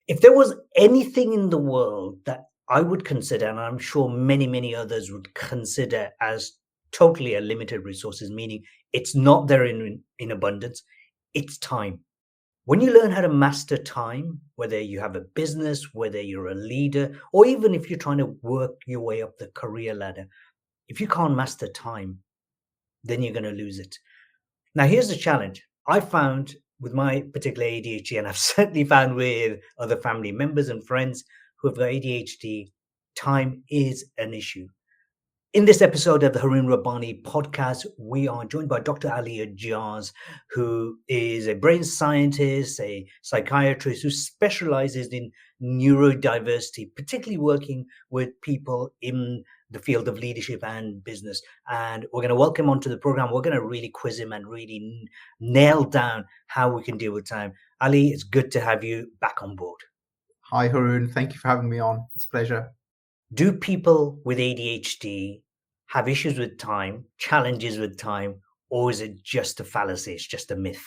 If there was anything in the world that I would consider, and I'm sure many, many others would consider as totally a limited resources, meaning it's not there in abundance, it's time. When you learn how to master time, whether you have a business, whether you're a leader, or even if you're trying to work your way up the career ladder, if you can't master time, then you're going to lose it. Now, here's the challenge. I found with my particular ADHD, and I've certainly found with other family members and friends who have got ADHD, time is an issue. In this episode of the Haroon Rabbani podcast, we are joined by Dr. Ali Ajaz, who is a brain scientist, a psychiatrist who specializes in neurodiversity, particularly working with people in the field of leadership and business. And we're going to welcome him onto the program. We're going to really quiz him and really nail down how we can deal with time. Ali, it's good to have you back on board. Hi, Haroon. Thank you for having me on. It's a pleasure. Do people with ADHD have issues with time, challenges with time, or is it just a fallacy? It's just a myth?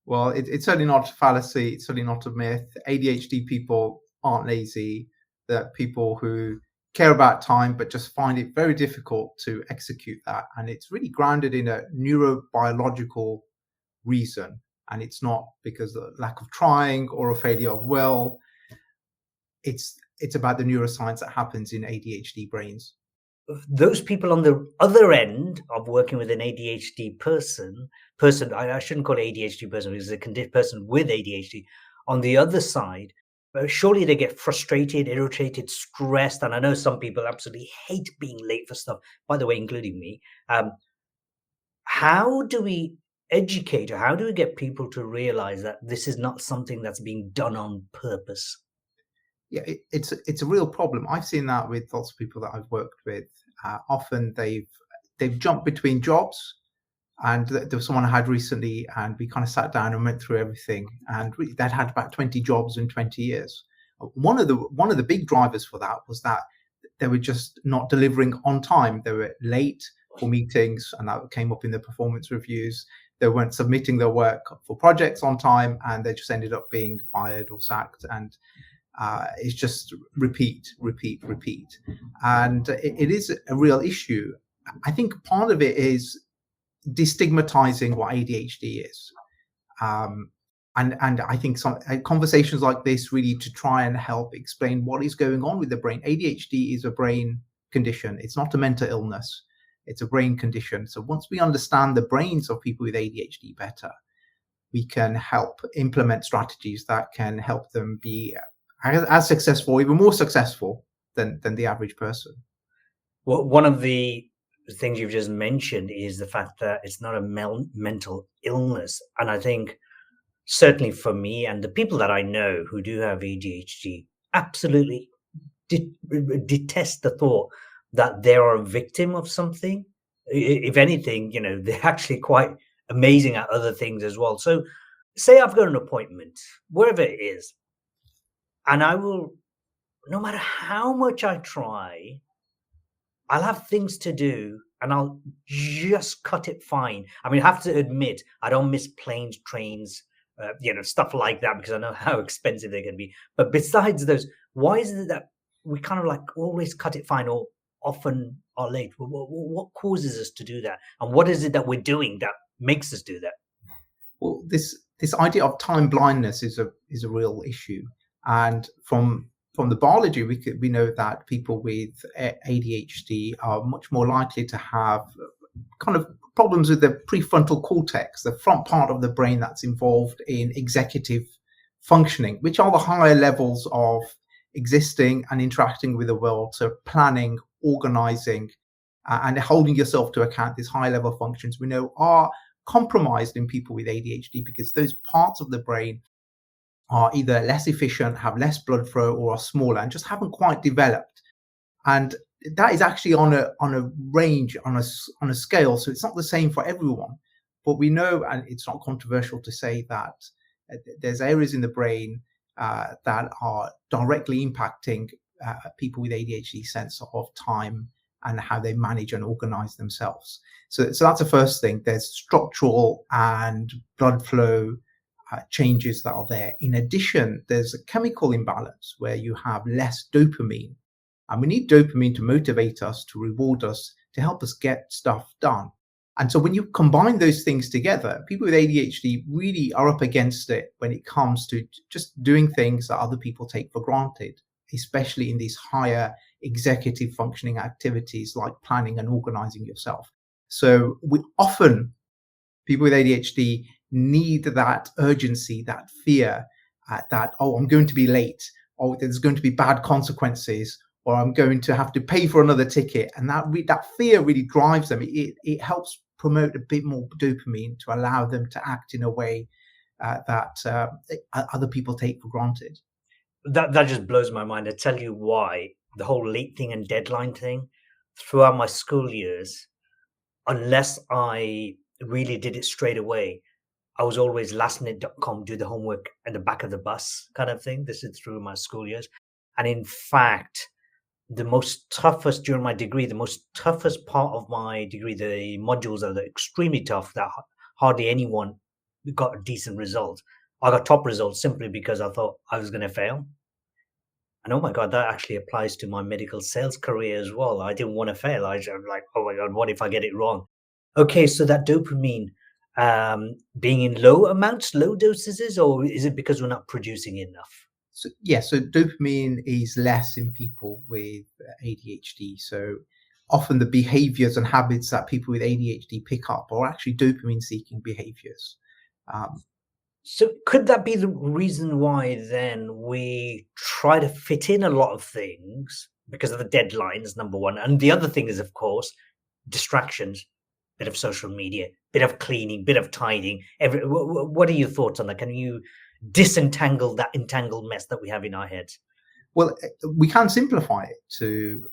Well, it's certainly not a fallacy. It's certainly not a myth. ADHD people aren't lazy. They're people who care about time, but just find it very difficult to execute that. And it's really grounded in a neurobiological reason. And it's not because of lack of trying or a failure of will. It's about the neuroscience that happens in ADHD brains. Those people on the other end of working with an ADHD person, I shouldn't call it ADHD person, because it's a person with ADHD. On the other side, surely they get frustrated, irritated, stressed. And I know some people absolutely hate being late for stuff, by the way, including me. How do we educate, or how do we get people to realize that this is not something that's being done on purpose? Yeah, it's a real problem. I've seen that with lots of people that I've worked with. Often they've jumped between jobs, and there was someone I had recently, and we kind of sat down and went through everything, and they'd had about 20 jobs in 20 years. One of the big drivers for that was that they were just not delivering on time. They were late for meetings, and that came up in the performance reviews. They weren't submitting their work for projects on time, and they just ended up being fired or sacked. And it's just repeat. And it is a real issue. I think part of it is destigmatizing what ADHD is. And I think some conversations like this really to try and help explain what is going on with the brain. ADHD is a brain condition. It's not a mental illness. It's a brain condition. So once we understand the brains of people with ADHD better, we can help implement strategies that can help them be as successful, even more successful than the average person. Well, one of the things you've just mentioned is the fact that it's not a mental illness. And I think certainly for me and the people that I know who do have ADHD absolutely detest the thought that they're a victim of something. If anything, they're actually quite amazing at other things as well. So say I've got an appointment, wherever it is, and I will, no matter how much I try, I'll have things to do and I'll just cut it fine. I mean, I have to admit, I don't miss planes, trains, stuff like that, because I know how expensive they can be. But besides those, why is it that we kind of like always cut it fine or often are late? What causes us to do that? And what is it that we're doing that makes us do that? Well, this idea of time blindness is a real issue. And from the biology, we know that people with ADHD are much more likely to have kind of problems with the prefrontal cortex, the front part of the brain that's involved in executive functioning, which are the higher levels of existing and interacting with the world. So planning, organizing, and holding yourself to account. These high level functions we know are compromised in people with ADHD because those parts of the brain are either less efficient, have less blood flow, or are smaller and just haven't quite developed. And that is actually on a range, on a scale. So it's not the same for everyone. But we know, and it's not controversial to say that there's areas in the brain that are directly impacting people with ADHD sense of time and how they manage and organize themselves. So that's the first thing. There's structural and blood flow changes that are there. In addition, there's a chemical imbalance where you have less dopamine. And we need dopamine to motivate us, to reward us, to help us get stuff done. And so when you combine those things together, people with ADHD really are up against it when it comes to just doing things that other people take for granted, especially in these higher executive functioning activities like planning and organizing yourself. So people with ADHD need that urgency, that fear, that, oh, I'm going to be late, or there's going to be bad consequences, or I'm going to have to pay for another ticket. And that fear really drives them. It helps promote a bit more dopamine to allow them to act in a way that other people take for granted. That just blows my mind. I tell you why. The whole late thing and deadline thing, throughout my school years, unless I really did it straight away, I was always lastminute.com, do the homework at the back of the bus kind of thing. This is through my school years. And in fact, the most toughest during my degree, the most toughest part of my degree, the modules are extremely tough that hardly anyone got a decent result. I got top results simply because I thought I was going to fail. And oh my God, that actually applies to my medical sales career as well. I didn't want to fail. I'm like, oh my God, what if I get it wrong? Okay, so that dopamine being in low amounts, low dosages, or is it because we're not producing enough? So dopamine is less in people with ADHD. So often the behaviors and habits that people with ADHD pick up are actually dopamine-seeking behaviors. So could that be the reason why then we try to fit in a lot of things because of the deadlines, number one? And the other thing is, of course, distractions, bit of social media, bit of cleaning, bit of tidying. What are your thoughts on that? Can you disentangle that entangled mess that we have in our heads? Well, we can simplify it to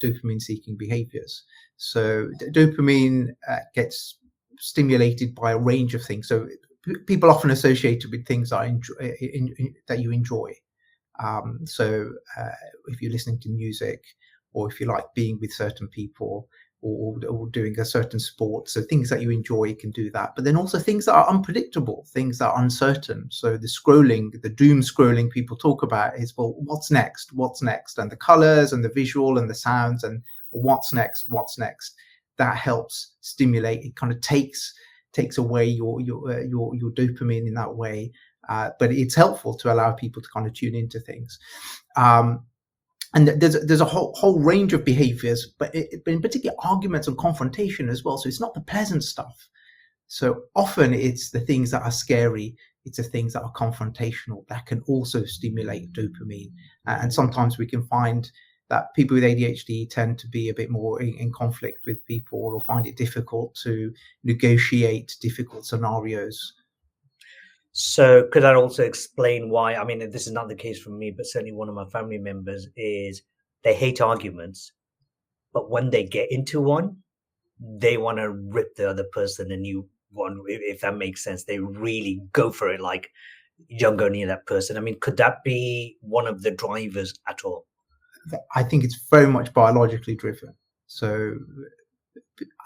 dopamine-seeking behaviors. So dopamine gets stimulated by a range of things. So people often associate it with things that you enjoy. So if you're listening to music, or if you like being with certain people, or doing a certain sport, so things that you enjoy can do that. But then also things that are unpredictable, things that are uncertain. So the doom scrolling people talk about is, well, what's next? And the colors and the visual and the sounds and what's next? That helps stimulate. It kind of takes away your dopamine in that way, but it's helpful to allow people to kind of tune into things. And there's a whole range of behaviors, but in particular arguments and confrontation as well. So it's not the pleasant stuff. So often it's the things that are scary. It's the things that are confrontational that can also stimulate dopamine. And sometimes we can find that people with ADHD tend to be a bit more in conflict with people, or find it difficult to negotiate difficult scenarios. So could that also explain why, I mean, this is not the case for me, but certainly one of my family members is they hate arguments, but when they get into one, they want to rip the other person a new one, if that makes sense. They really go for it like you don't go near that person. I mean, could that be one of the drivers at all? I think it's very much biologically driven. So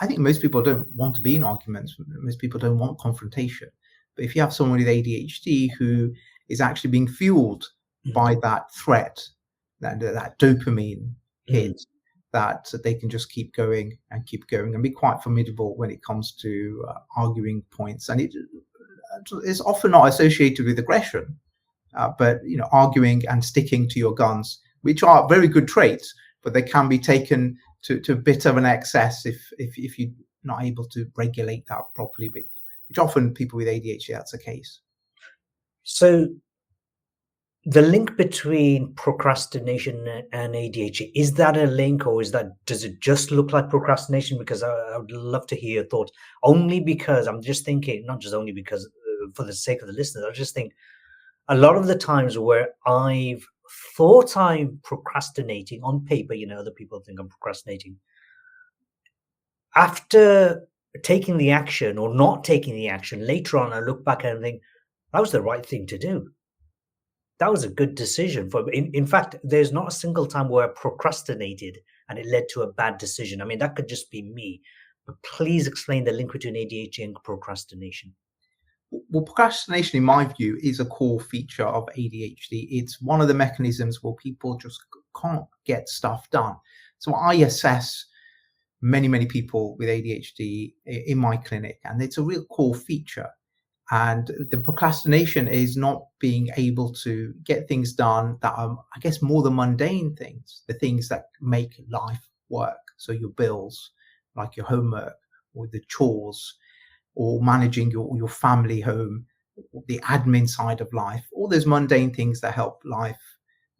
I think most people don't want to be in arguments. Most people don't want confrontation. But if you have someone with ADHD who is actually being fueled by that threat, that dopamine hit, that they can just keep going and be quite formidable when it comes to arguing points. And it's often not associated with aggression, but arguing and sticking to your guns, which are very good traits, but they can be taken to a bit of an excess if you're not able to regulate that properly, which often people with ADHD, that's the case. So the link between procrastination and ADHD, is that a link, or does it just look like procrastination? Because I would love to hear your thoughts, only because I'm just thinking, not just only because for the sake of the listeners, I just think a lot of the times where I've thought I'm procrastinating on paper, other people think I'm procrastinating. After taking the action or not taking the action, later on I look back and think that was the right thing to do. That was a good decision. In fact, there's not a single time where I procrastinated and it led to a bad decision. I mean, that could just be me. But please explain the link between ADHD and procrastination. Well, procrastination, in my view, is a core feature of ADHD. It's one of the mechanisms where people just can't get stuff done. So I assess many people with ADHD in my clinic, and it's a real core feature. And the procrastination is not being able to get things done that are, I guess, more the mundane things, the things that make life work. So your bills, like your homework or the chores, or managing your family home, the admin side of life, all those mundane things that help life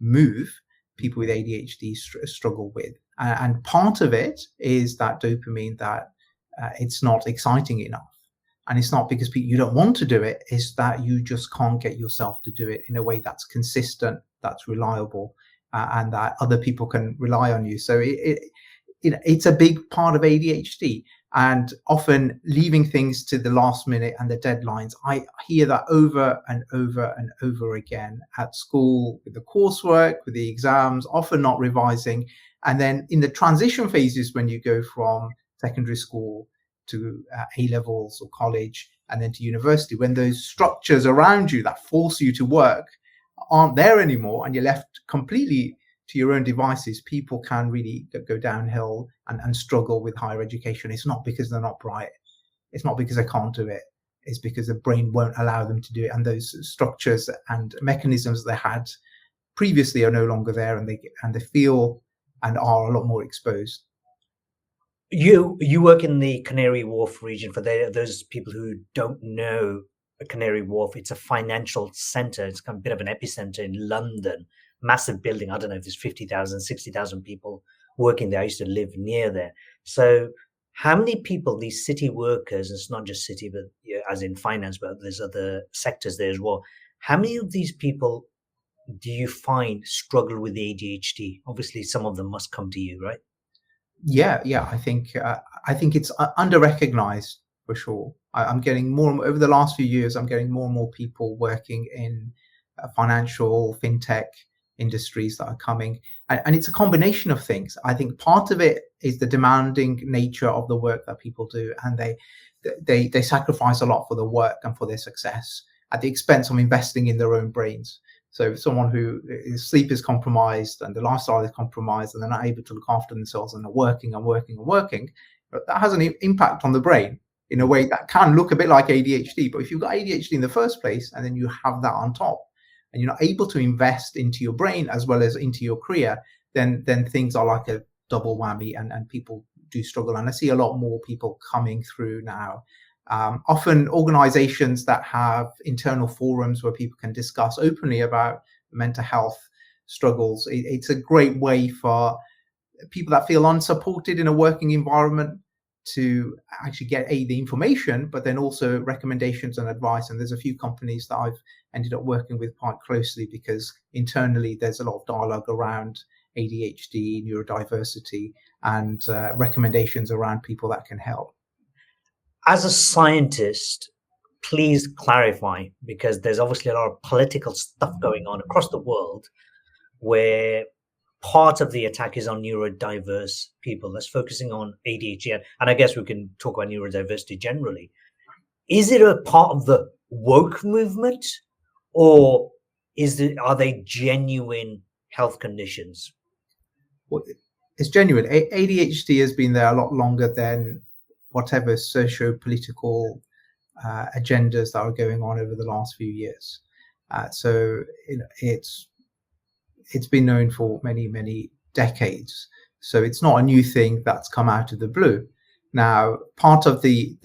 move, people with ADHD struggle with. And part of it is that dopamine, that it's not exciting enough. And it's not because you don't want to do it, it's that you just can't get yourself to do it in a way that's consistent, that's reliable, and that other people can rely on you. So it's a big part of ADHD. And often leaving things to the last minute and the deadlines. I hear that over and over and over again at school, with the coursework, with the exams, often not revising. And then in the transition phases, when you go from secondary school to A-levels or college and then to university, when those structures around you that force you to work aren't there anymore and you're left completely to your own devices, people can really go downhill and struggle with higher education. It's not because they're not bright. It's not because they can't do it. It's because the brain won't allow them to do it. And those structures and mechanisms they had previously are no longer there, and they feel and are a lot more exposed. You work in the Canary Wharf region. For those people who don't know Canary Wharf, it's a financial center. It's kind of a bit of an epicenter in London. Massive building. I don't know if there's 50,000, 60,000 people working there. I used to live near there. So how many people, these city workers, it's not just city, but as in finance, but there's other sectors there as well. How many of these people do you find struggle with ADHD? Obviously, some of them must come to you, right? Yeah. I think it's under-recognized for sure. I'm getting more and more, over the last few years, I'm getting more and more people working in financial, fintech industries that are coming. And it's a combination of things. I think part of it is the demanding nature of the work that people do. And they sacrifice a lot for the work and for their success at the expense of investing in their own brains. So someone who his sleep is compromised and the lifestyle is compromised and they're not able to look after themselves and are working, but that has an impact on the brain in a way that can look a bit like ADHD. But if you've got ADHD in the first place and then you have that on top, and you're not able to invest into your brain as well as into your career, then things are like a double whammy, and people do struggle. And I see a lot more people coming through now. Often organizations that have internal forums where people can discuss openly about mental health struggles. It's a great way for people that feel unsupported in a working environment to actually get the information, but then also recommendations and advice. And there's a few companies that I've ended up working with quite closely because internally there's a lot of dialogue around ADHD, neurodiversity, and recommendations around people that can help. As a scientist, please clarify, because there's obviously a lot of political stuff going on across the world where part of the attack is on neurodiverse people. That's focusing on ADHD. And I guess we can talk about neurodiversity generally. Is it a part of the woke movement, or are they genuine health conditions? Well, it's genuine. ADHD has been there a lot longer than whatever socio-political agendas that are going on over the last few years. So it's been known for many decades. So it's not a new thing that's come out of the blue. Now, part of the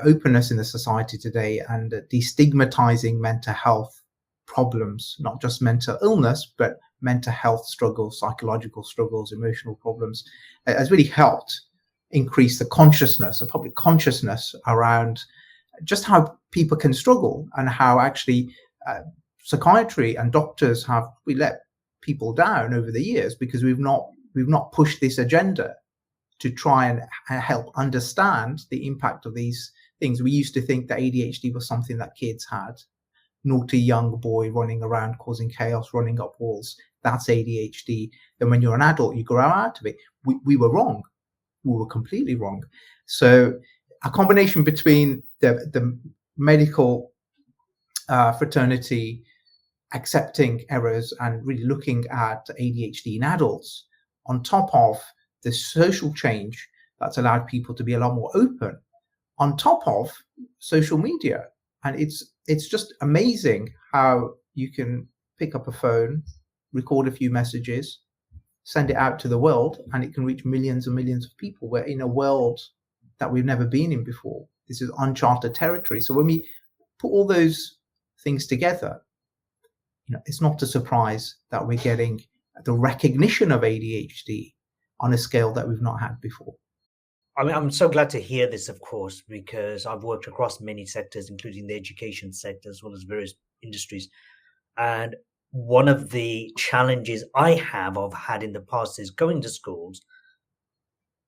openness in the society today and destigmatizing mental health problems, not just mental illness, but mental health struggles, psychological struggles, emotional problems, has really helped increase the consciousness, the public consciousness around just how people can struggle and how actually psychiatry and doctors we let people down over the years because we've not pushed this agenda to try and help understand the impact of these things. We used to think that ADHD was something that kids had. Naughty young boy running around causing chaos, running up walls. That's ADHD. Then when you're an adult, you grow out of it. We were wrong. We were completely wrong. So a combination between the medical fraternity accepting errors and really looking at ADHD in adults, on top of the social change that's allowed people to be a lot more open, on top of social media. And it's just amazing how you can pick up a phone, record a few messages, send it out to the world, and it can reach millions and millions of people. We're in a world that we've never been in before. This is uncharted territory. So when we put all those things together, it's not a surprise that we're getting the recognition of ADHD on a scale that we've not had before. I mean, I'm so glad to hear this, of course, because I've worked across many sectors, including the education sector, as well as various industries. And one of the challenges I've had in the past is going to schools,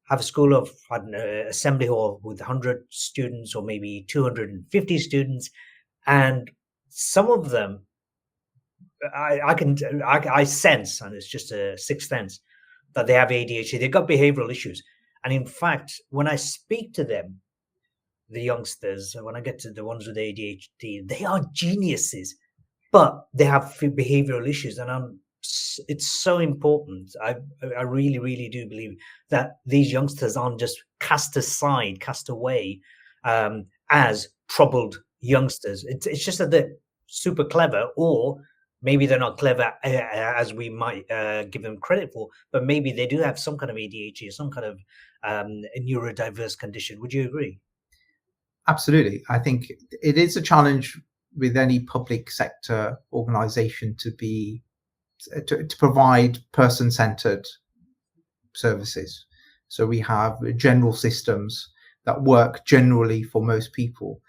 have a school of, I don't know, assembly hall with 100 students or maybe 250 students. And some of them, I sense, and it's just a sixth sense, that they have ADHD. They've got behavioral issues. And in fact, when I speak to them, the youngsters, when I get to the ones with ADHD, they are geniuses, but they have behavioral issues. And it's so important. I really, really do believe that these youngsters aren't just cast aside, cast away as troubled youngsters. It's just that they're super clever, or maybe they're not clever as we might give them credit for, but maybe they do have some kind of ADHD, some kind of neurodiverse condition. Would you agree? Absolutely. I think it is a challenge with any public sector organization to provide person-centered services. So we have general systems that work generally for most people,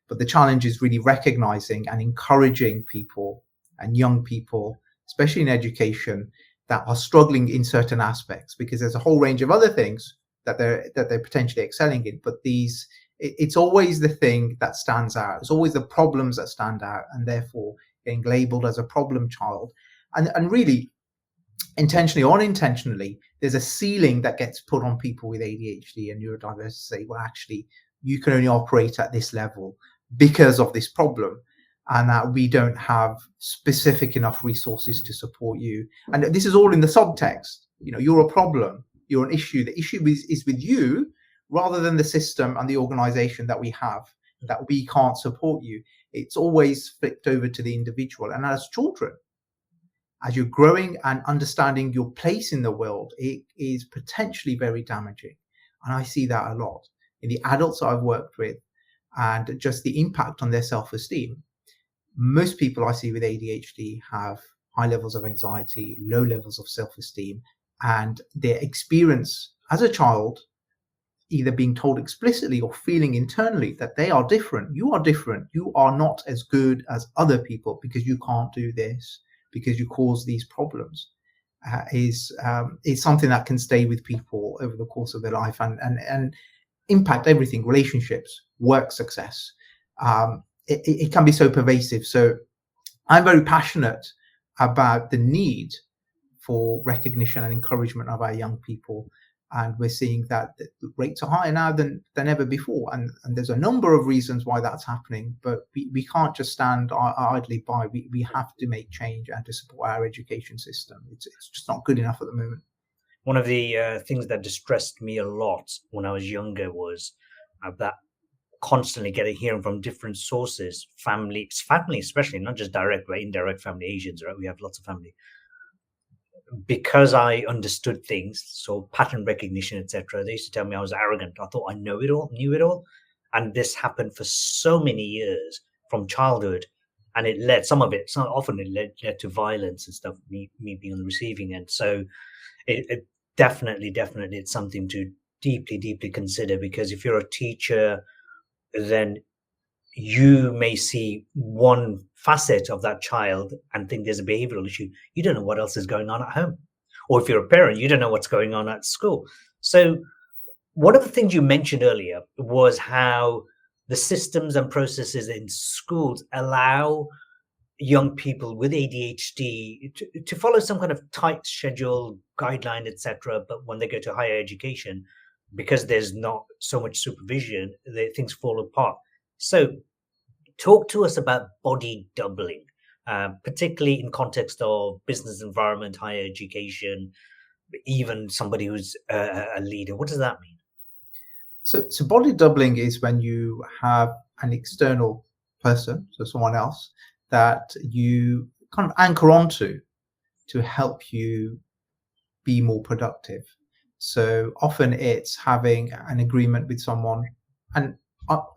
but the challenge is really recognizing and encouraging people and young people, especially in education, that are struggling in certain aspects, because there's a whole range of other things that they're potentially excelling in, but it's always the thing that stands out. It's always the problems that stand out, and therefore getting labeled as a problem child. And really, intentionally or unintentionally, there's a ceiling that gets put on people with ADHD and neurodiversity. Well, actually, you can only operate at this level because of this problem, and that we don't have specific enough resources to support you. And this is all in the subtext. You're a problem. You're an issue. The issue is with you, rather than the system and the organization that we have, that we can't support you. It's always flipped over to the individual. And as children, as you're growing and understanding your place in the world, it is potentially very damaging. And I see that a lot in the adults I've worked with, and just the impact on their self-esteem. Most people I see with ADHD have high levels of anxiety, low levels of self-esteem, and their experience as a child, either being told explicitly or feeling internally that they are different. You are different. You are not as good as other people because you can't do this, because you cause these problems, is something that can stay with people over the course of their life and impact everything: relationships, work success. It can be so pervasive. So I'm very passionate about the need for recognition and encouragement of our young people. And we're seeing that the rates are higher now than ever before. And there's a number of reasons why that's happening, but we can't just stand idly by. We have to make change and to support our education system. It's just not good enough at the moment. One of the things that distressed me a lot when I was younger was that constantly hearing from different sources, family especially, not just direct, but indirect family, Asians, right? We have lots of family. Because I understood things, so pattern recognition, etc., they used to tell me I was arrogant. I thought I knew it all. And this happened for so many years from childhood. And it led, often it led to violence and stuff, me being on the receiving end. So it definitely, it's something to deeply, deeply consider, because if you're a teacher, then you may see one facet of that child and think there's a behavioral issue. You don't know what else is going on at home. Or if you're a parent, you don't know what's going on at school. So one of the things you mentioned earlier was how the systems and processes in schools allow young people with ADHD to follow some kind of tight schedule, guideline, etc. But when they go to higher education, because there's not so much supervision, things fall apart. So Talk to us about body doubling, particularly in context of business environment, higher education, even somebody who's a leader. What does that mean? So body doubling is when you have an external person, so someone else, that you kind of anchor onto to help you be more productive. So often it's having an agreement with someone, and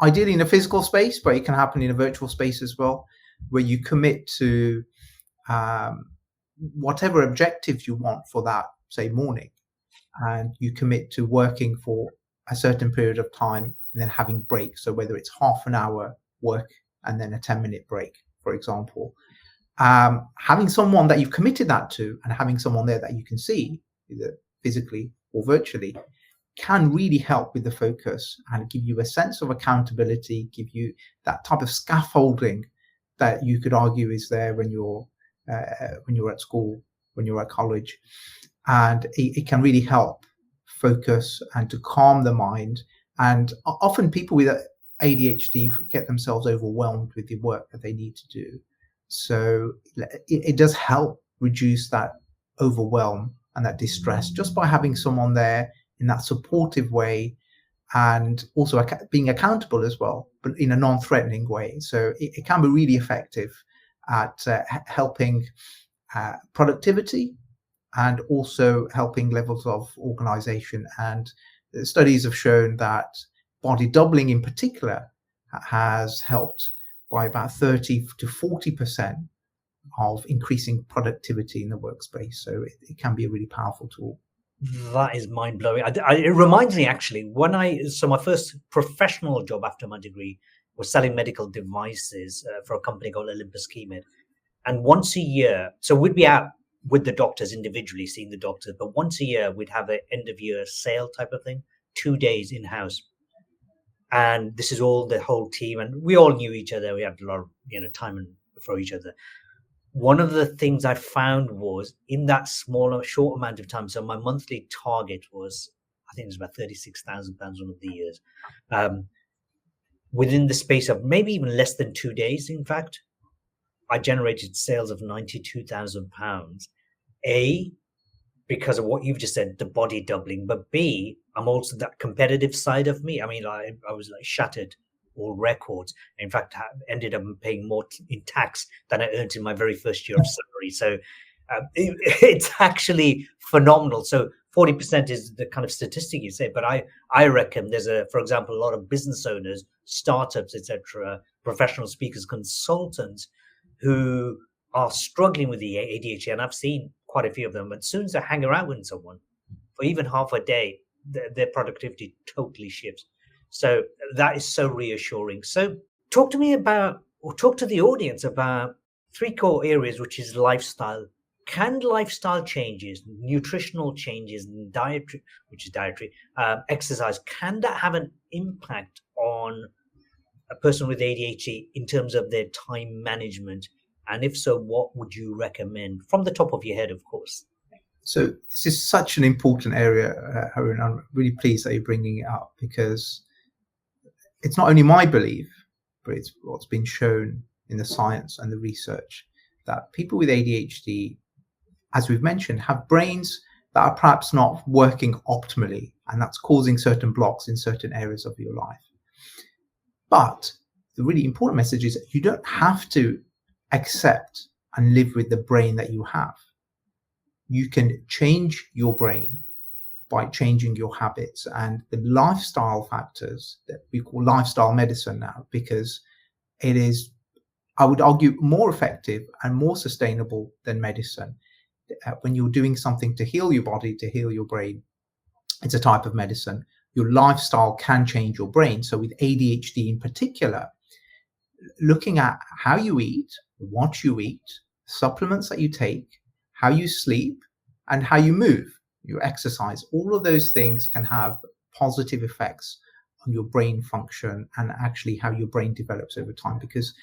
ideally in a physical space, but it can happen in a virtual space as well, where you commit to whatever objectives you want for that, say, morning, and you commit to working for a certain period of time and then having breaks. So whether it's half an hour work and then a 10-minute break, for example, having someone that you've committed that to and having someone there that you can see, either physically or virtually, can really help with the focus and give you a sense of accountability, give you that type of scaffolding that you could argue is there when you're at school, when you're at college. And it can really help focus and to calm the mind. And often people with ADHD get themselves overwhelmed with the work that they need to do. So it does help reduce that overwhelm and that distress just by having someone there in that supportive way, and also being accountable as well, but in a non-threatening way. So it can be really effective at helping productivity and also helping levels of organization. And studies have shown that body doubling in particular has helped by about 30 to 40% of increasing productivity in the workspace. So it can be a really powerful tool. That is mind blowing. It reminds me actually so my first professional job after my degree was selling medical devices for a company called Olympus Keymed. And once a year, so we'd be out with the doctors individually, seeing the doctors, but once a year we'd have an end of year sale type of thing, 2 days in house. And this is all the whole team, and we all knew each other. We had a lot of time for each other. One of the things I found was in that short amount of time. So my monthly target was, I think it was about £36,000 one of the years. Within the space of maybe even less than 2 days, in fact, I generated sales of £92,000. A, because of what you've just said, the body doubling, but B, I'm also that competitive side of me. I mean, I was like shattered all records. In fact, I ended up paying more in tax than I earned in my very first year of salary. So it's actually phenomenal. So 40% is the kind of statistic you say, but I reckon there's for example, a lot of business owners, startups, etc., professional speakers, consultants who are struggling with the ADHD, and I've seen quite a few of them. But as soon as they hang around with someone for even half a day, their productivity totally shifts. So that is so reassuring. So talk to me about, or talk to the audience about 3 core areas, which is lifestyle. Can lifestyle changes, nutritional changes, dietary, exercise, can that have an impact on a person with ADHD in terms of their time management? And if so, what would you recommend from the top of your head, of course? So this is such an important area, Harun. I'm really pleased that you're bringing it up, because it's not only my belief, but it's what's been shown in the science and the research, that people with ADHD, as we've mentioned, have brains that are perhaps not working optimally, and that's causing certain blocks in certain areas of your life. But the really important message is that you don't have to accept and live with the brain that you have. You can change your brain by changing your habits and the lifestyle factors that we call lifestyle medicine now, because it is, I would argue, more effective and more sustainable than medicine. When you're doing something to heal your body, to heal your brain, it's a type of medicine. Your lifestyle can change your brain. So with ADHD in particular, looking at how you eat, what you eat, supplements that you take, how you sleep, and how you move, your exercise, all of those things can have positive effects on your brain function and actually how your brain develops over time, because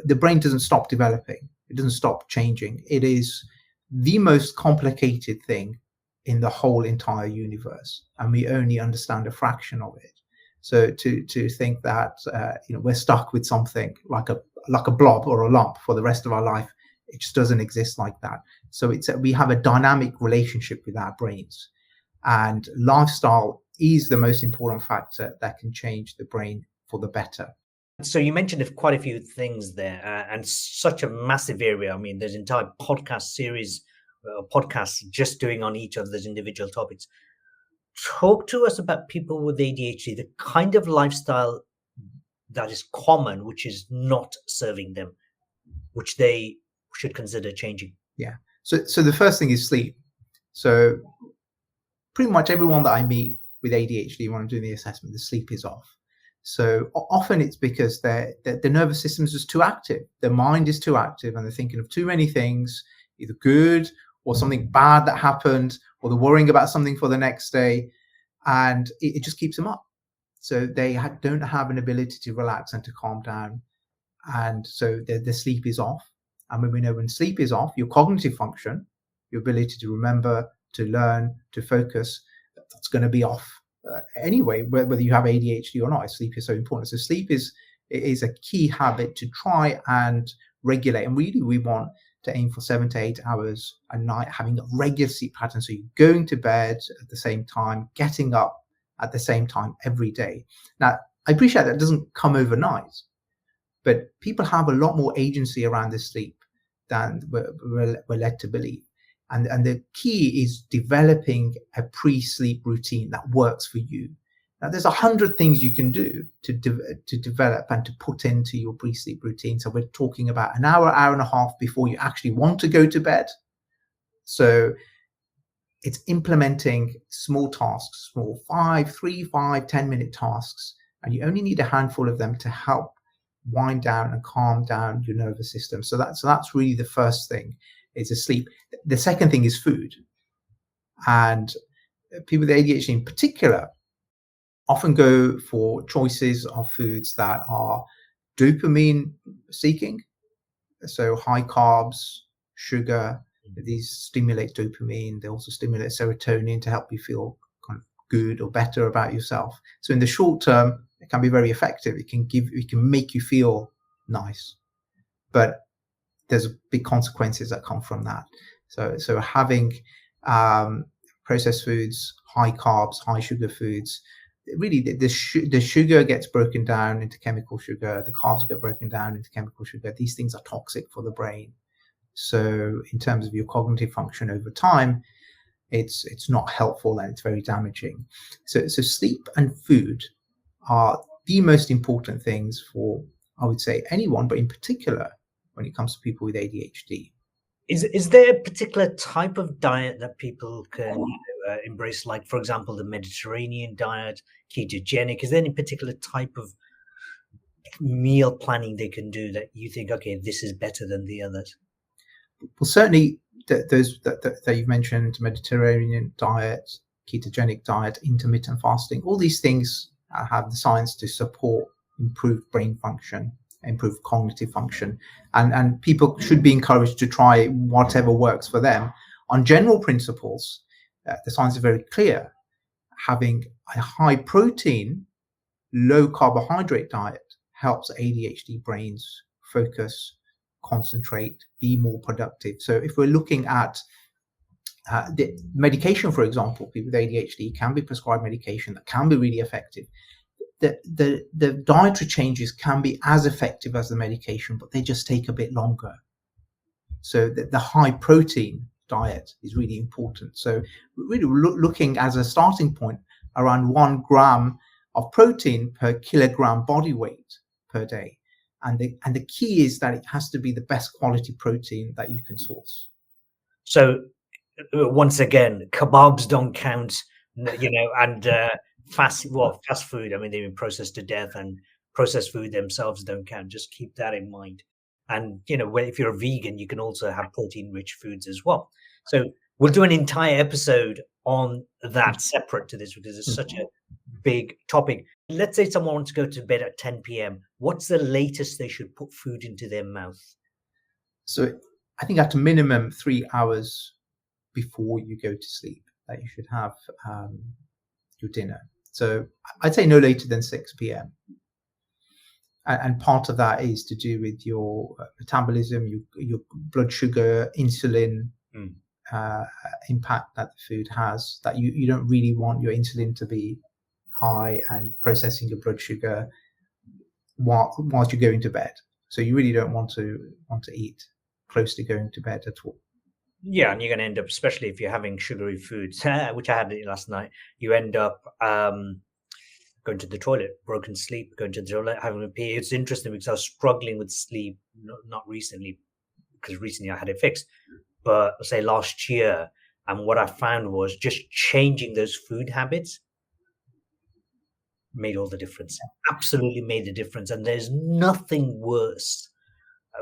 the brain doesn't stop developing. It doesn't stop changing. It is the most complicated thing in the whole entire universe, and we only understand a fraction of it. So to think that we're stuck with something like a blob or a lump for the rest of our life, it just doesn't exist like that. So we have a dynamic relationship with our brains, and lifestyle is the most important factor that can change the brain for the better. So you mentioned quite a few things there, and such a massive area. I mean, there's entire podcast series, podcasts just doing on each of those individual topics. Talk to us about people with ADHD, the kind of lifestyle that is common, which is not serving them, which they should consider changing. Yeah. So the first thing is sleep. So pretty much everyone that I meet with ADHD when I'm doing the assessment, the sleep is off. So often it's because the nervous system is just too active. Their mind is too active and they're thinking of too many things, either good or something bad that happened, or they're worrying about something for the next day, and it just keeps them up. So they don't have an ability to relax and to calm down. And so the sleep is off. And when we know when sleep is off, your cognitive function, your ability to remember, to learn, to focus, that's going to be off anyway, whether you have ADHD or not. Sleep is so important. So sleep is a key habit to try and regulate. And really, we want to aim for 7 to 8 hours a night, having a regular sleep pattern. So you're going to bed at the same time, getting up at the same time every day. Now, I appreciate that doesn't come overnight, but people have a lot more agency around the sleep than we're led to believe. And the key is developing a pre-sleep routine that works for you. Now, there's 100 things you can do to develop and to put into your pre-sleep routine. So we're talking about an hour, hour and a half before you actually want to go to bed. So it's implementing small tasks, small 3, 5, 10-minute tasks. And you only need a handful of them to help wind down and calm down your nervous system. So that's really the first thing, is the sleep. The second thing is food. And people with ADHD in particular often go for choices of foods that are dopamine seeking. So high carbs, sugar, these stimulate dopamine. They also stimulate serotonin to help you feel kind of good or better about yourself. So in the short term, it can be very effective. It can make you feel nice, but there's big consequences that come from that. So having processed foods, high carbs, high sugar foods, really the sugar gets broken down into chemical sugar, the carbs get broken down into chemical sugar. These things are toxic for the brain. So in terms of your cognitive function over time, it's not helpful and it's very damaging. So sleep and food are the most important things for, I would say, anyone, but in particular when it comes to people with ADHD. Is there a particular type of diet that people can embrace? Like, for example, the Mediterranean diet, ketogenic. Is there any particular type of meal planning they can do that you think, okay, this is better than the others? Well, certainly those that you've mentioned, Mediterranean diet, ketogenic diet, intermittent fasting, all these things have the science to support improved brain function, improved cognitive function, and people should be encouraged to try whatever works for them. On general principles, the science is very clear. Having a high protein, low carbohydrate diet helps ADHD brains focus, concentrate, be more productive. So if we're looking at the medication, for example, people with ADHD can be prescribed medication that can be really effective. The dietary changes can be as effective as the medication, but they just take a bit longer. So the high protein diet is really important. So really looking as a starting point around 1 gram of protein per kilogram body weight per day. And the key is that it has to be the best quality protein that you can source. So once again, kebabs don't count, and fast food. I mean, they've been processed to death, and processed food themselves don't count. Just keep that in mind. And if you're a vegan, you can also have protein-rich foods as well. So we'll do an entire episode on that separate to this, because it's such a big topic. Let's say someone wants to go to bed at 10 p.m. What's the latest they should put food into their mouth? So I think at a minimum 3 hours before you go to sleep that you should have your dinner. So I'd say no later than 6 p.m. And part of that is to do with your metabolism, your blood sugar, insulin impact that the food has, that you don't really want your insulin to be high and processing your blood sugar whilst you're going to bed. So you really don't want to eat close to going to bed at all. Yeah, and you're going to end up, especially if you're having sugary foods, which I had last night, you end up going to the toilet, broken sleep, going to the toilet, having a pee. It's interesting because I was struggling with sleep, not recently, because recently I had it fixed, but say last year. And what I found was just changing those food habits made all the difference. Absolutely made a difference. And there's nothing worse,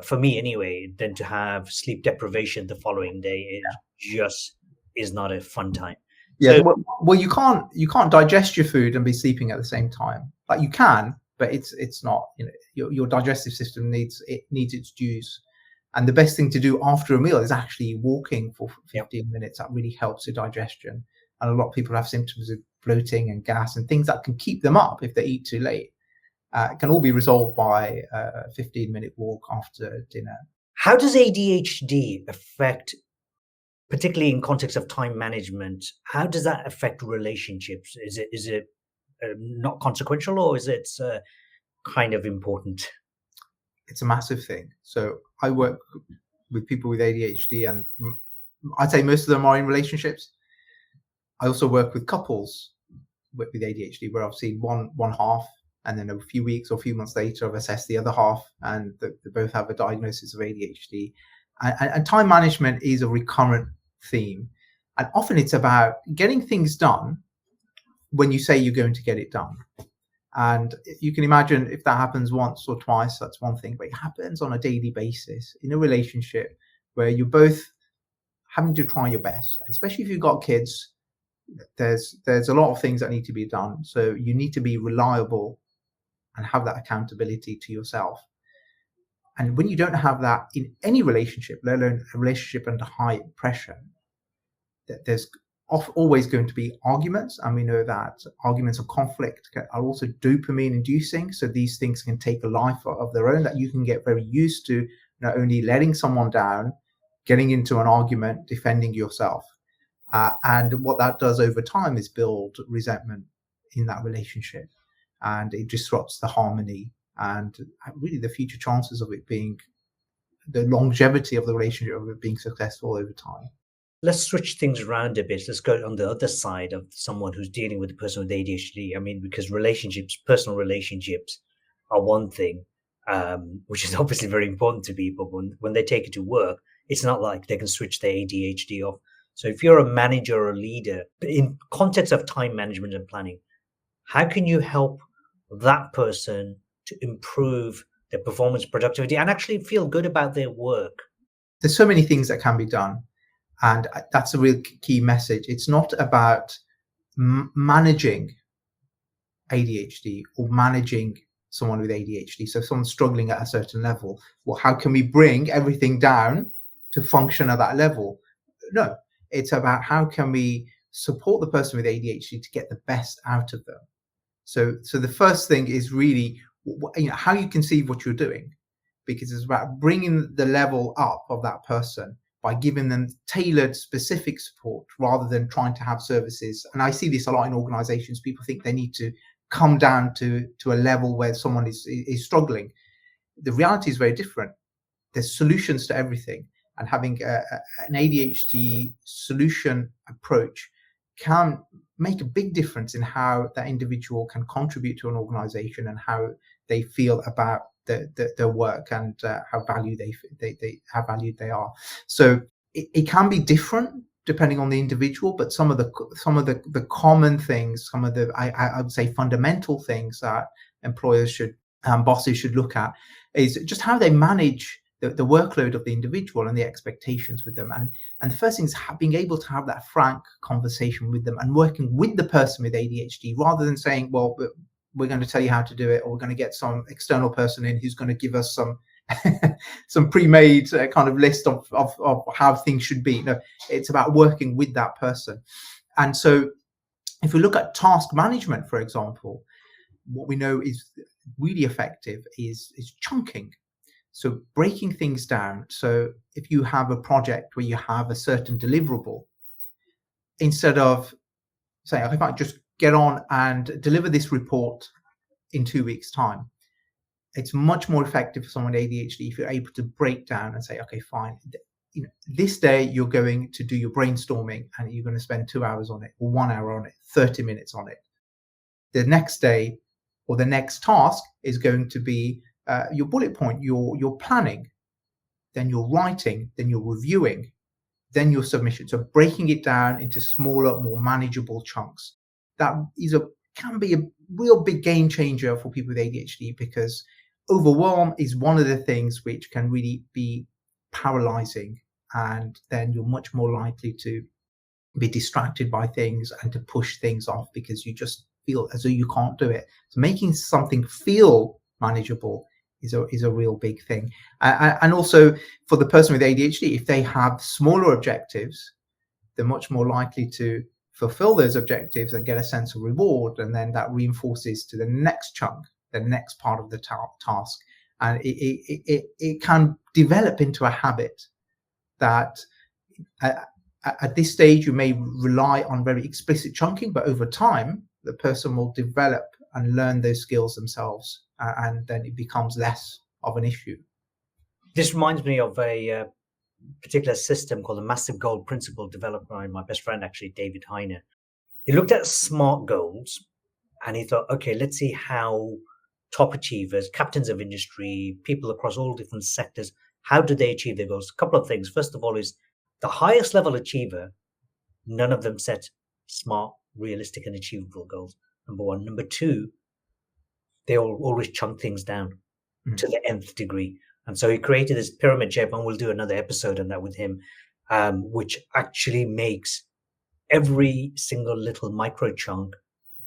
for me anyway, than to have sleep deprivation the following day. It just is not a fun time. Yeah, so, well, you can't digest your food and be sleeping at the same time. Like you can, but it's not. You know, your digestive system needs its dues. And the best thing to do after a meal is actually walking for 15 minutes. That really helps your digestion. And a lot of people have symptoms of bloating and gas and things that can keep them up if they eat too late. It can all be resolved by a 15-minute walk after dinner. How does ADHD affect, particularly in context of time management, how does that affect relationships? Is it not consequential, or is it kind of important? It's a massive thing. So I work with people with ADHD, and I'd say most of them are in relationships. I also work with couples with ADHD, where I've seen one half, and then a few weeks or a few months later, I've assessed the other half, and they both have a diagnosis of ADHD. And time management is a recurrent theme. And often it's about getting things done when you say you're going to get it done. And you can imagine if that happens once or twice, that's one thing, but it happens on a daily basis in a relationship where you're both having to try your best, especially if you've got kids. There's a lot of things that need to be done. So you need to be reliable and have that accountability to yourself. And when you don't have that in any relationship, let alone a relationship under high pressure, there's always going to be arguments. And we know that arguments or conflict are also dopamine inducing. So these things can take a life of their own, that you can get very used to not only letting someone down, getting into an argument, defending yourself. And what that does over time is build resentment in that relationship. And it disrupts the harmony and really the future chances of it being, the longevity of the relationship, of it being successful over time. Let's switch things around a bit. Let's go on the other side of someone who's dealing with a person with ADHD. I mean, because relationships, personal relationships are one thing, which is obviously very important to people. When they take it to work, it's not like they can switch their ADHD off. So if you're a manager or a leader, in context of time management and planning, how can you help that person to improve their performance, productivity, and actually feel good about their work? There's so many things that can be done. And that's a real key message. It's not about managing ADHD or managing someone with ADHD. So if someone's struggling at a certain level, well, how can we bring everything down to function at that level? No, it's about how can we support the person with ADHD to get the best out of them. So the first thing is really, how you conceive what you're doing, because it's about bringing the level up of that person by giving them tailored, specific support rather than trying to have services. And I see this a lot in organizations. People think they need to come down to a level where someone is struggling. The reality is very different. There's solutions to everything. And having an ADHD solution approach can make a big difference in how that individual can contribute to an organization and how they feel about their work and how valued they are. So it can be different depending on the individual, but some of the common things, some of the I would say fundamental things that employers should bosses should look at is just how they manage the workload of the individual and the expectations with them. And the first thing is being able to have that frank conversation with them and working with the person with ADHD rather than saying, well, we're going to tell you how to do it, or we're going to get some external person in who's going to give us some pre-made kind of list of how things should be. No, it's about working with that person. And so If we look at task management, for example, what we know is really effective is chunking. So breaking things down. So if you have a project where you have a certain deliverable, instead of saying, I might just get on and deliver this report in 2 weeks' time, it's much more effective for someone with ADHD if you're able to break down and say, okay, fine. This day you're going to do your brainstorming and you're going to spend 2 hours on it, or 1 hour on it, 30 minutes on it. The next day or the next task is going to be your bullet point, your planning, then your writing, then your reviewing, then your submission. So breaking it down into smaller, more manageable chunks. That can be a real big game changer for people with ADHD, because overwhelm is one of the things which can really be paralyzing, and then you're much more likely to be distracted by things and to push things off because you just feel as though you can't do it. So making something feel manageable is a real big thing. And also for the person with ADHD, if they have smaller objectives, they're much more likely to fulfill those objectives and get a sense of reward, and then that reinforces to the next chunk, the next part of the task, and it can develop into a habit that at this stage you may rely on very explicit chunking, but over time the person will develop and learn those skills themselves, and then it becomes less of an issue. This reminds me of a particular system called the Massive Goal Principle, developed by my best friend, actually, David Heiner. He looked at SMART goals and he thought, okay, let's see how top achievers, captains of industry, people across all different sectors, how do they achieve their goals? A couple of things. First of all is the highest level achiever, none of them set smart, realistic and achievable goals, number one. Number two, they always chunk things down to the nth degree. And so he created this pyramid shape, and we'll do another episode on that with him, which actually makes every single little micro chunk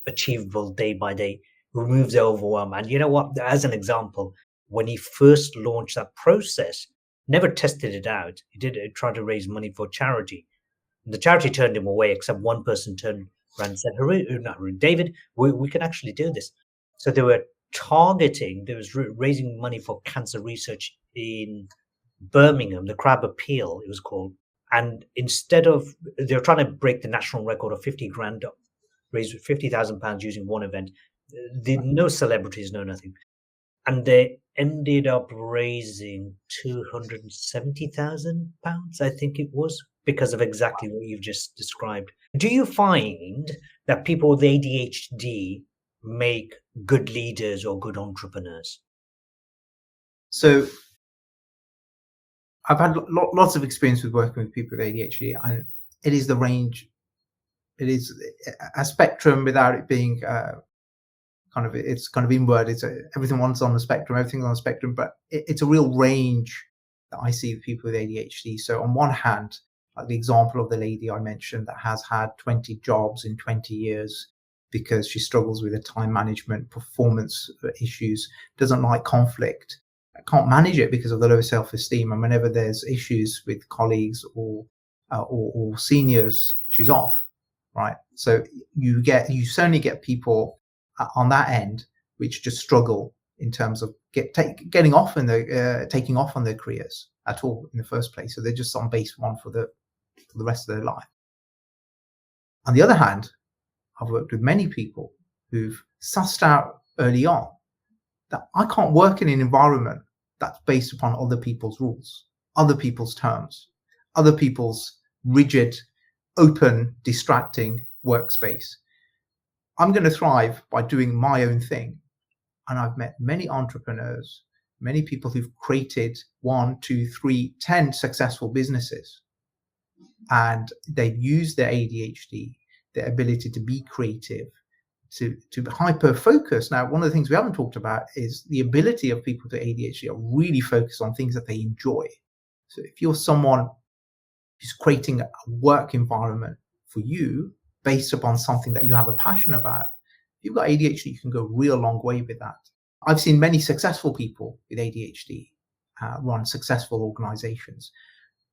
achievable day by day, removes the overwhelm. And you know what? As an example, when he first launched that process, never tested it out. He did it, tried to raise money for charity. And the charity turned him away, except one person turned around and said, David, we can actually do this. So they were raising money for cancer research in Birmingham, the Crab Appeal, it was called. And instead of, they were trying to break the national record of 50 grand, raise £50,000 using one event. No celebrities, no nothing. And they ended up raising £270,000, I think it was, because of exactly what you've just described. Do you find that people with ADHD make good leaders or good entrepreneurs? So I've had lots of experience with working with people with ADHD, and it is the range. It is a spectrum without it being it's kind of inward. Everyone's on the spectrum, everything's on the spectrum, but it's a real range that I see with people with ADHD. So on one hand, like the example of the lady I mentioned that has had 20 jobs in 20 years because she struggles with the time management, performance issues, doesn't like conflict, can't manage it because of the low self-esteem, and whenever there's issues with colleagues or seniors, she's off, right? So you certainly get people on that end which just struggle in terms of taking off on their careers at all in the first place. So they're just on base one for the rest of their life. On the other hand, I've worked with many people who've sussed out early on that I can't work in an environment that's based upon other people's rules, other people's terms, other people's rigid, open, distracting workspace. I'm going to thrive by doing my own thing. And I've met many entrepreneurs, many people who've created 1, 2, 3, 10 successful businesses. And they've used their ADHD, their ability to be creative, to hyper focus. Now, one of the things we haven't talked about is the ability of people with ADHD to really focus on things that they enjoy. So if you're someone who's creating a work environment for you based upon something that you have a passion about, if you've got ADHD, you can go a real long way with that. I've seen many successful people with ADHD run successful organizations,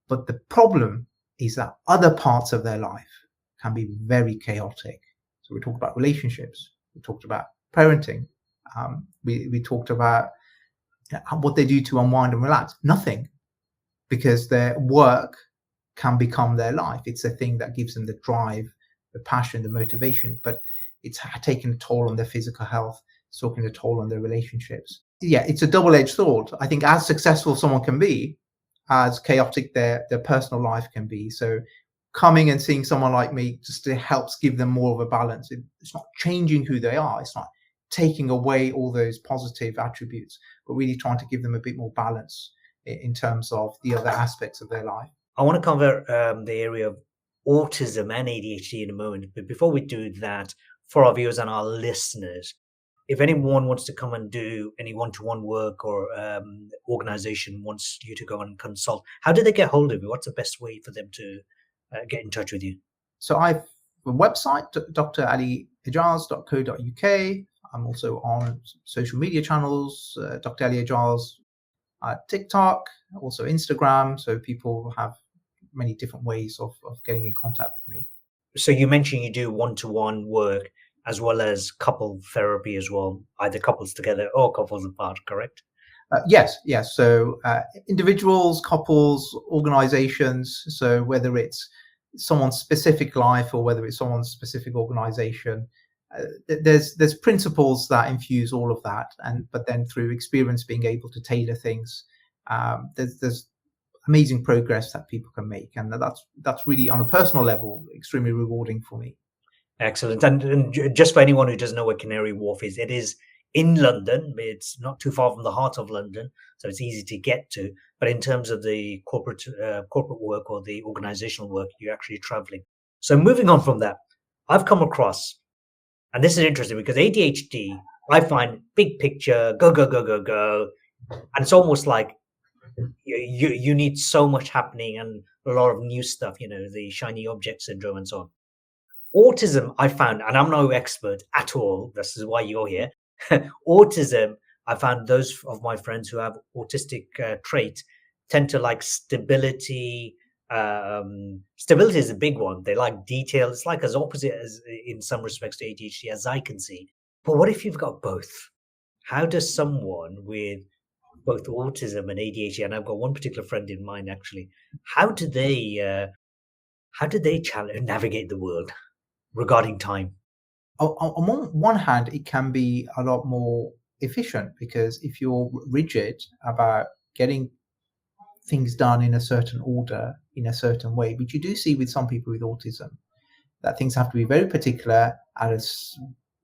but the problem is that other parts of their life can be very chaotic. So we talked about relationships. We talked about parenting. We talked about what they do to unwind and relax. Nothing, because their work can become their life. It's a thing that gives them the drive, the passion, the motivation, but it's taking a toll on their physical health. It's taking a toll on their relationships. Yeah, it's a double-edged sword. I think as successful someone can be, as chaotic their personal life can be. So coming and seeing someone like me just helps give them more of a balance. It's not changing who they are. It's not taking away all those positive attributes, but really trying to give them a bit more balance in terms of the other aspects of their life. I want to cover the area of autism and ADHD in a moment. But before we do that, for our viewers and our listeners, if anyone wants to come and do any one-to-one work or organization wants you to go and consult, how do they get hold of you? What's the best way for them to get in touch with you? So I've a website, draliajaz.co.uk. I'm also on social media channels, Dr. Ali Ajaz, TikTok, also Instagram. So people have many different ways of getting in contact with me. So you mentioned you do one-to-one work as well as couple therapy as well, either couples together or couples apart, correct? Yes. So individuals, couples, organizations. So whether it's someone's specific life or whether it's someone's specific organization, there's principles that infuse all of that. But then through experience, being able to tailor things, there's amazing progress that people can make, and that's really on a personal level extremely rewarding for me. Excellent. And just for anyone who doesn't know where Canary Wharf is, it is in London. It's not too far from the heart of London, so it's easy to get to. But in terms of the corporate work or the organizational work, you're actually traveling. So moving on from that, I've come across, and this is interesting because ADHD, I find big picture, go, go, go, go, go. And it's almost like you need so much happening and a lot of new stuff, the shiny object syndrome and so on. Autism, I found, and I'm no expert at all, this is why you're here. Autism, I found those of my friends who have autistic traits tend to like stability. Stability is a big one. They like detail. It's like as opposite as in some respects to ADHD, as I can see. But what if you've got both? How does someone with both autism and ADHD, and I've got one particular friend in mind actually, how do they navigate the world regarding time? On one hand, it can be a lot more efficient, because if you're rigid about getting things done in a certain order, in a certain way, which you do see with some people with autism, that things have to be very particular at a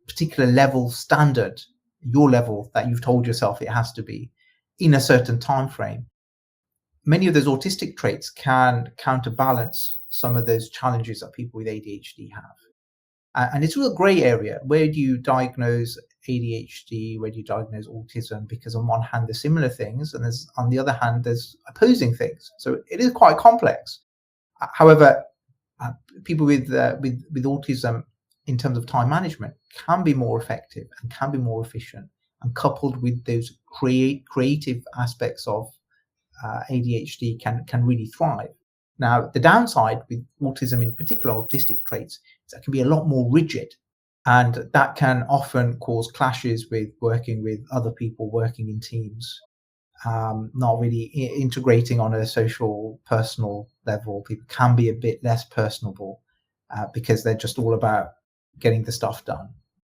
particular level standard, your level that you've told yourself it has to be in a certain time frame. Many of those autistic traits can counterbalance some of those challenges that people with ADHD have. And it's a real grey area. Where do you diagnose ADHD? Where do you diagnose autism? Because on one hand, there's similar things, and on the other hand, there's opposing things. So it is quite complex. However, people with autism, in terms of time management, can be more effective and can be more efficient, and coupled with those creative aspects of ADHD can really thrive. Now, the downside with autism, in particular autistic traits, is that it can be a lot more rigid, and that can often cause clashes with working with other people, working in teams, not really integrating on a social, personal level. People can be a bit less personable because they're just all about getting the stuff done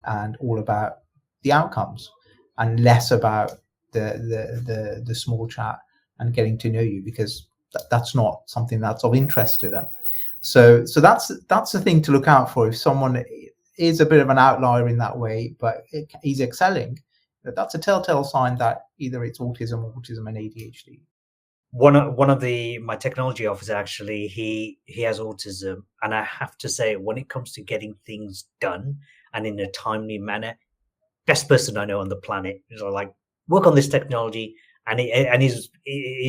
and all about the outcomes, and less about the small chat and getting to know you, because that's not something that's of interest to them. So that's the thing to look out for. If someone is a bit of an outlier in that way, but he's excelling, that's a telltale sign that either it's autism or autism and ADHD. One of my technology officer, actually, he has autism, and I have to say, when it comes to getting things done and in a timely manner, best person I know on the planet. So like, work on this technology, and he's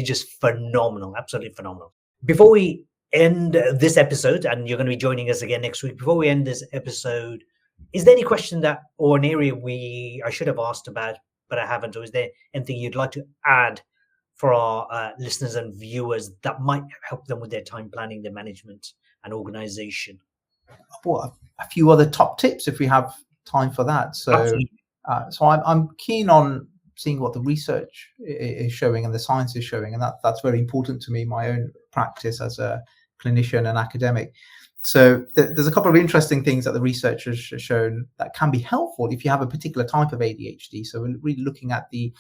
just phenomenal, absolutely phenomenal. Before we end this episode, and you're going to be joining us again next week, before we end this episode, is there any question or an area I should have asked about but I haven't, or is there anything you'd like to add for our listeners and viewers that might help them with their time planning, their management and organization? a few other top tips if we have time for that. So, Absolutely. so I'm keen on seeing what the research is showing and the science is showing, and that's very important to me, my own practice as a clinician and academic. So there's a couple of interesting things that the research has shown that can be helpful if you have a particular type of ADHD. So we're really looking at the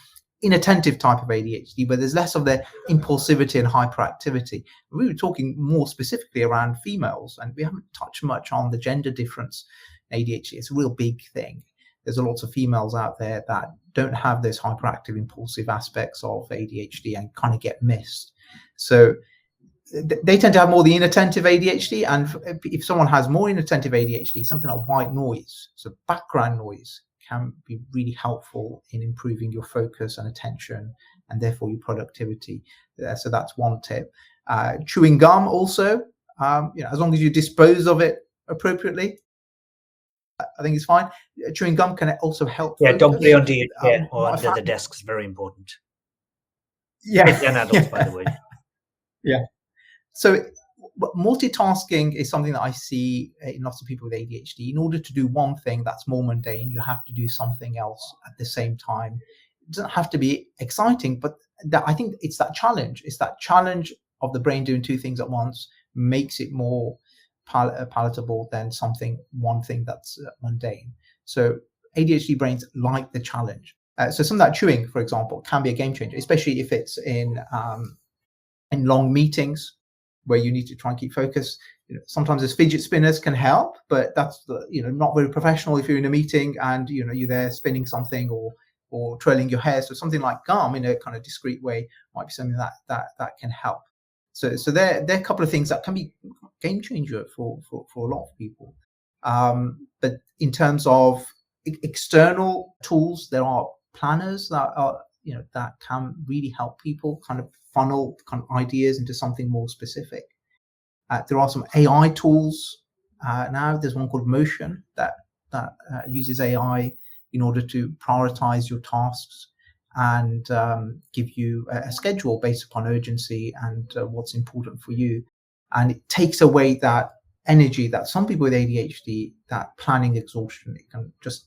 inattentive type of ADHD, where there's less of the impulsivity and hyperactivity. We were talking more specifically around females, and we haven't touched much on the gender difference in ADHD. It's a real big thing. There's a lot of females out there that don't have those hyperactive, impulsive aspects of ADHD and kind of get missed. So they tend to have more the inattentive ADHD, and if someone has more inattentive ADHD, something like white noise, so background noise, can be really helpful in improving your focus and attention, and therefore your productivity. So that's one tip. Chewing gum also, as long as you dispose of it appropriately, I think it's fine. Chewing gum can also help. Yeah, focus. don't play under your chair or under the desk is very important. Yeah, kids and adults, by the way. Yeah. So multitasking is something that I see in lots of people with ADHD. In order to do one thing that's more mundane, you have to do something else at the same time. It doesn't have to be exciting, but I think it's that challenge. It's that challenge of the brain doing two things at once makes it more palatable than one thing that's mundane. So ADHD brains like the challenge. So some of that chewing, for example, can be a game changer, especially if it's in long meetings where you need to try and keep focus. Sometimes as fidget spinners can help, but that's not very professional if you're in a meeting and you're there spinning something or twirling your hair. So something like gum in a kind of discreet way might be something that can help. So there are a couple of things that can be game changer for a lot of people. But in terms of external tools, there are planners that are that can really help people kind of funnel kind of ideas into something more specific. There are some AI tools now. There's one called Motion that uses AI in order to prioritize your tasks and give you a schedule based upon urgency and what's important for you. And it takes away that energy that some people with ADHD, that planning exhaustion, it can just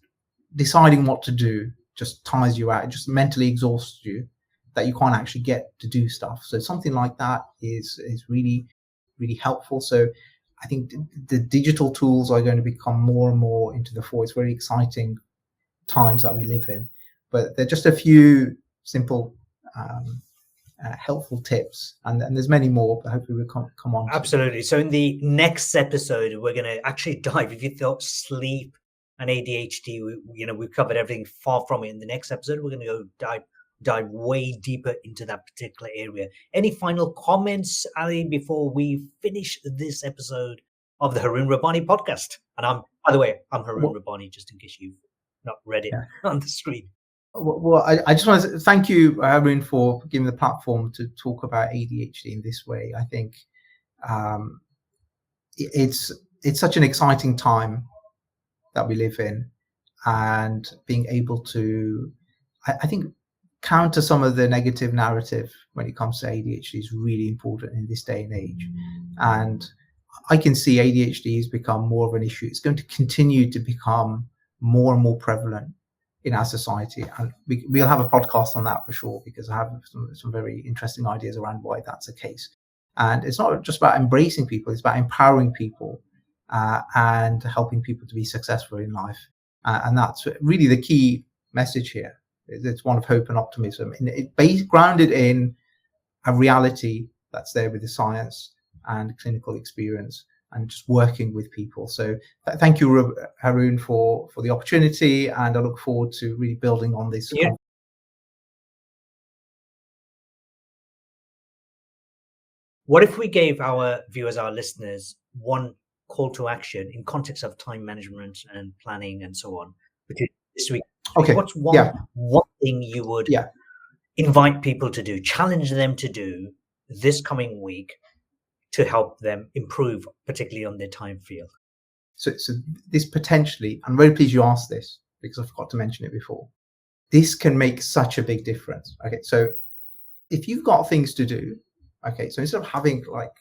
deciding what to do just tires you out. It just mentally exhausts you, that you can't actually get to do stuff. So something like that is really, really helpful. So I think the digital tools are going to become more and more into the fore. It's very exciting times that we live in, but they're just a few simple, helpful tips, and there's many more, but hopefully we'll come on. Absolutely. So in the next episode, we're going to actually dive, if you thought sleep and ADHD, we've covered everything, far from it. In the next episode, we're going to go dive way deeper into that particular area. Any final comments, Ali, before we finish this episode of the Haroon Rabbani podcast? And by the way, I'm Haroon Rabbani, just in case you've not read it on the screen. Well, I just want to thank you, Haroon, for giving the platform to talk about ADHD in this way. I think it's such an exciting time that we live in, and being able to, I think, counter some of the negative narrative when it comes to ADHD is really important in this day and age. And I can see ADHD has become more of an issue. It's going to continue to become more and more prevalent in our society, and we'll have a podcast on that for sure, because I have some very interesting ideas around why that's the case. And it's not just about embracing people, it's about empowering people and helping people to be successful in life. And that's really the key message here. It's one of hope and optimism, and grounded in a reality that's there with the science and clinical experience, and just working with people. So thank you, Haroon, for the opportunity, and I look forward to really building on this. Yeah. What if we gave our viewers, our listeners, one call to action in context of time management and planning and so on, which is this week? Okay. What's one thing you would invite people to do, challenge them to do this coming week to help them improve, particularly on their time field? So this potentially, I'm very pleased you asked this, because I forgot to mention it before. This can make such a big difference. Okay, so if you've got things to do, okay, so instead of having like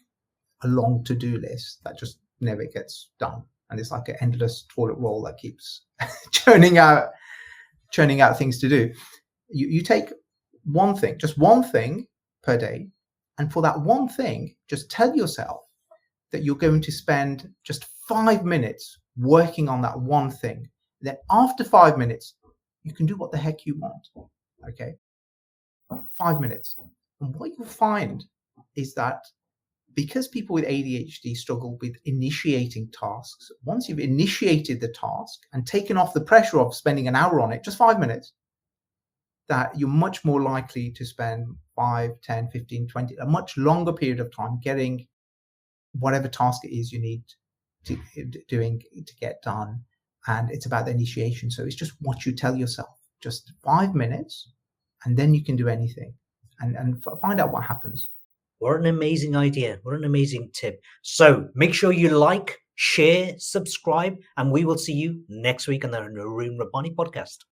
a long to-do list that just never gets done, and it's like an endless toilet roll that keeps churning out things to do. You take one thing, just one thing per day, and for that one thing, just tell yourself that you're going to spend just 5 minutes working on that one thing. Then after 5 minutes, you can do what the heck you want. Okay, 5 minutes. And what you'll find is that because people with ADHD struggle with initiating tasks, once you've initiated the task and taken off the pressure of spending an hour on it, just 5 minutes, that you're much more likely to spend 5, 10, 15, 20, a much longer period of time getting whatever task it is you need to get done. And it's about the initiation. So it's just what you tell yourself, just 5 minutes, and then you can do anything and find out what happens. What an amazing idea. What an amazing tip. So make sure you like, share, subscribe, and we will see you next week on the Naroon Rabbani podcast.